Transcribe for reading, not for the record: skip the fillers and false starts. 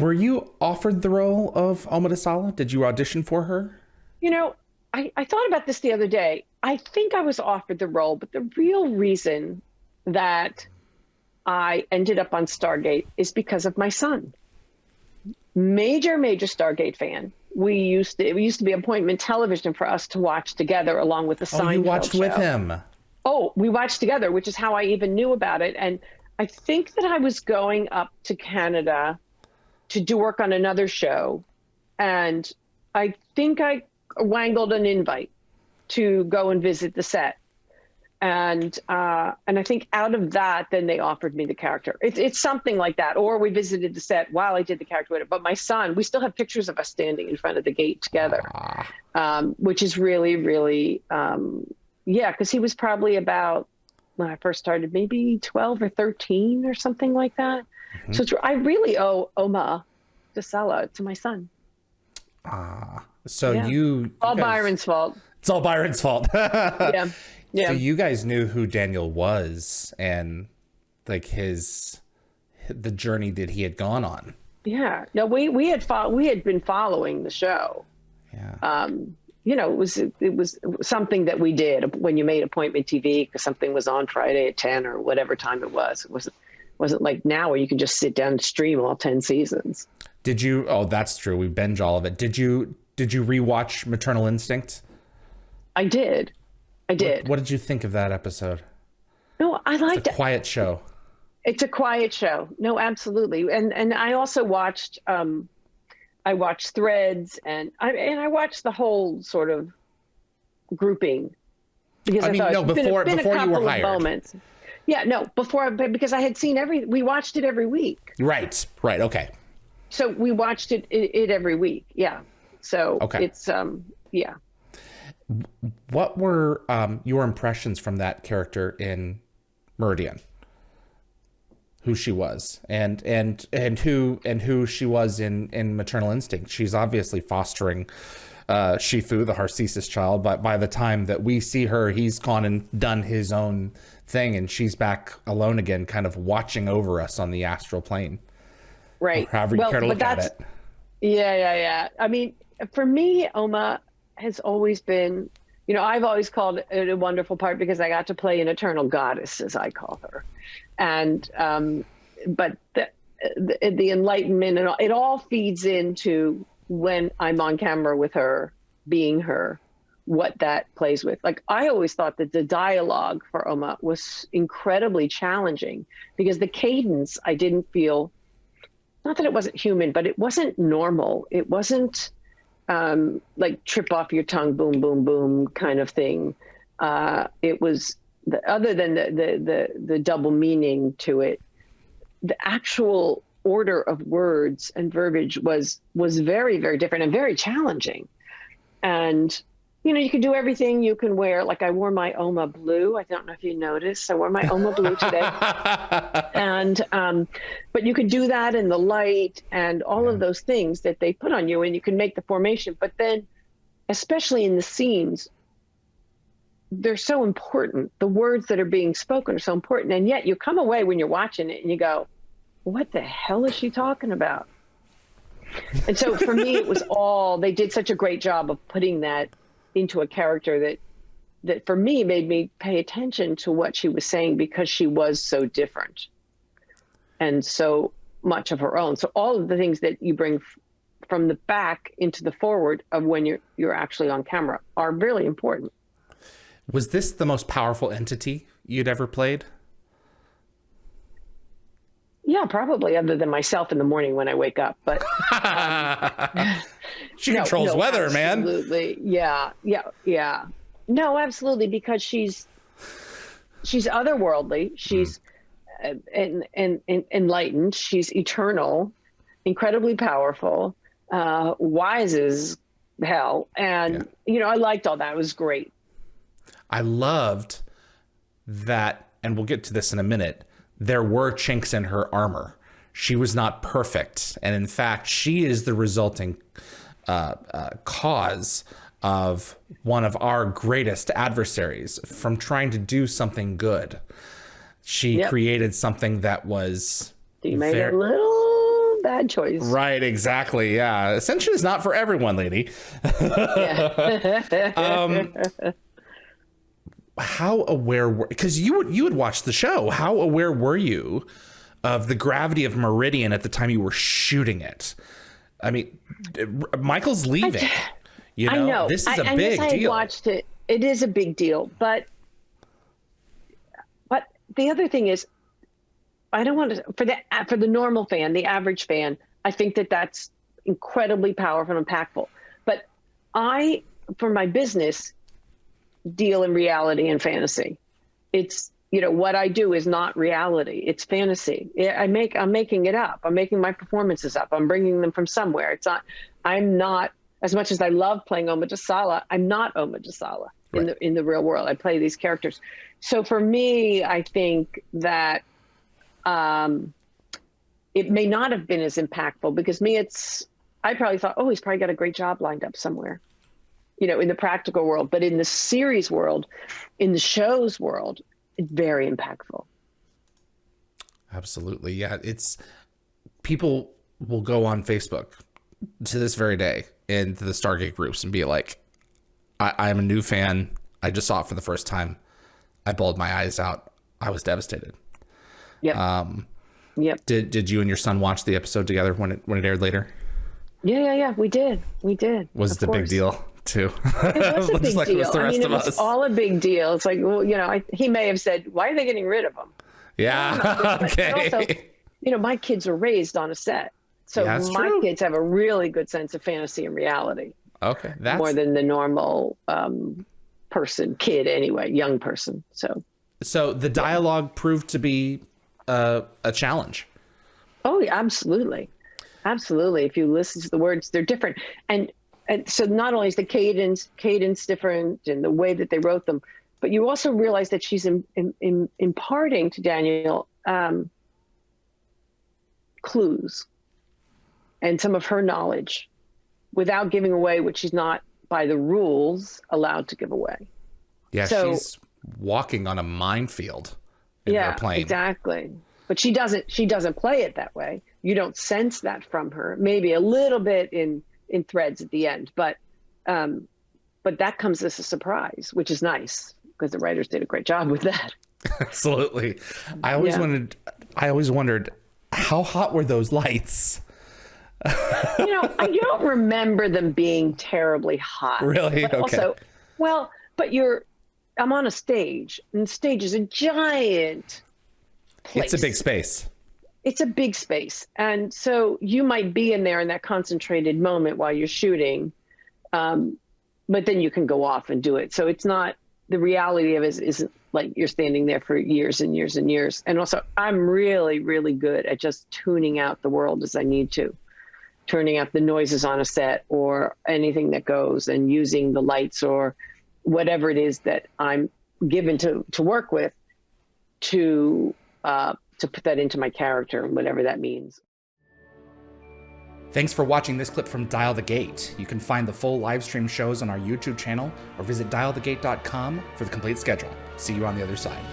Were you offered the role of Oma Desala? Did you audition for her? I thought about this the other day. I think I was offered the role, but the real reason that I ended up on Stargate is because of my son. Major Stargate fan. It used to be appointment television for us to watch together along with the Seinfeld Oh, you watched show. with him. Oh, we watched together, which is how I even knew about it. And I think that I was going up to Canada to do work on another show. And I think I wangled an invite to go and visit the set. And I think out of that, then they offered me the character. It's something like that. Or we visited the set while I did the character with it. But my son, we still have pictures of us standing in front of the gate together, which is really, really, yeah, because he was probably about, when I first started, maybe 12 or 13 or something like that. Mm-hmm. So I really owe Oma Desala to my son. So yeah. you all guys, Byron's fault. It's all Byron's fault. Yeah. Yeah. So you guys knew who Daniel was and like the journey that he had gone on. Yeah. No, we had been following the show. Yeah. It was something that we did when you made appointment TV, because something was on Friday at 10 or whatever time it was. It wasn't like now where you can just sit down and stream all 10 seasons. Did you? Oh, that's true. We binge all of it. Did you rewatch Maternal Instinct? I did. What did you think of that episode? No, I liked it. It's a quiet show. It's a quiet show. No, absolutely. And I also watched Threads and I watched the whole sort of grouping because before you were hired. Moments. Yeah, no, because I had seen we watched it every week. Right. Okay. So we watched it every week. Yeah. So okay. It's yeah. What were your impressions from that character in Meridian? Who she was and who she was in Maternal Instinct. She's obviously fostering Shifu, the Harcesis child, but by the time that we see her, he's gone and done his own thing and she's back alone again, kind of watching over us on the astral plane. Right. Or however you care to look at it. Yeah. I mean, for me, Oma has always been, I've always called it a wonderful part because I got to play an eternal goddess, as I call her. And, but the enlightenment and it all feeds into when I'm on camera with her, being her, what that plays with. Like, I always thought that the dialogue for Oma was incredibly challenging because the cadence, I didn't feel, not that it wasn't human, but it wasn't normal. It wasn't like trip off your tongue, boom, boom, boom kind of thing. It was, other than the double meaning to it, the actual order of words and verbiage was very, very different and very challenging. And you can do everything. You can wear, like I wore my Oma blue. I don't know if you noticed. I wore my Oma blue today. And, but you can do that in the light and all of those things that they put on you, and you can make the formation. But then, especially in the scenes, they're so important. The words that are being spoken are so important. And yet you come away when you're watching it and you go, what the hell is she talking about? And so for me, it was they did such a great job of putting that into a character that for me made me pay attention to what she was saying because she was so different and so much of her own. So all of the things that you bring from the back into the forward of when you're actually on camera are really important. Was this the most powerful entity you'd ever played? Yeah, probably, other than myself in the morning when I wake up. But she controls weather, absolutely. man. Absolutely, yeah. No, absolutely, because she's otherworldly. She's enlightened. She's eternal, incredibly powerful, wise as hell, and I liked all that. It was great. I loved that, and we'll get to this in a minute. There were chinks in her armor. She was not perfect. And in fact, she is the resulting cause of one of our greatest adversaries from trying to do something good. She created something that was... You made it a little bad choice. Right, exactly. Yeah. Ascension is not for everyone, lady. How aware were, because you would watch the show. How aware were you of the gravity of Meridian at the time you were shooting it? I mean, Michael's leaving. I know. This is a and big yes, deal. I watched it. It is a big deal, but the other thing is, I don't want to, for the normal fan, the average fan, I think that that's incredibly powerful and impactful. But for my business, deal in reality and fantasy. It's, what I do is not reality. It's fantasy. I'm making it up. I'm making my performances up. I'm bringing them from somewhere. I'm not, as much as I love playing Oma Desala, I'm not Oma Desala in the real world. I play these characters. So for me, I think that it may not have been as impactful because I probably thought, oh, he's probably got a great job lined up somewhere, in the practical world. But in the series world, in the show's world, it's very impactful. Absolutely. Yeah. People will go on Facebook to this very day into the Stargate groups and be like, I'm a new fan. I just saw it for the first time. I bawled my eyes out. I was devastated. Yep. Yep. Did you and your son watch the episode together when it aired later? Yeah. We did. Was it a big deal too? It was a big deal. It was all a big deal. It's like, well, he may have said, why are they getting rid of him? Yeah. Okay. But also, my kids are raised on a set. So my kids have a really good sense of fantasy and reality. Okay. That's more than the normal kid anyway, young person. So the dialogue proved to be a challenge. Oh, yeah, absolutely. Absolutely. If you listen to the words, they're different. And so not only is the cadence different and the way that they wrote them, but you also realize that she's imparting to Daniel clues and some of her knowledge without giving away what she's not by the rules allowed to give away. Yeah, she's walking on a minefield in her plane. Exactly. But she doesn't play it that way. You don't sense that from her. Maybe a little bit in threads at the end, but that comes as a surprise, which is nice because the writers did a great job with that. Absolutely. I always wondered how hot were those lights? I don't remember them being terribly hot. Really? But okay. Also, but I'm on a stage, and the stage is a giant place. It's a big space. It's a big space. And so you might be in there in that concentrated moment while you're shooting, but then you can go off and do it. So it's not, the reality of it isn't like you're standing there for years and years and years. And also, I'm really, really good at just tuning out the world as I need to. Turning out the noises on a set or anything that goes and using the lights or whatever it is that I'm given to work with to put that into my character, whatever that means. Thanks for watching this clip from Dial the Gate. You can find the full live stream shows on our YouTube channel or visit dialthegate.com for the complete schedule. See you on the other side.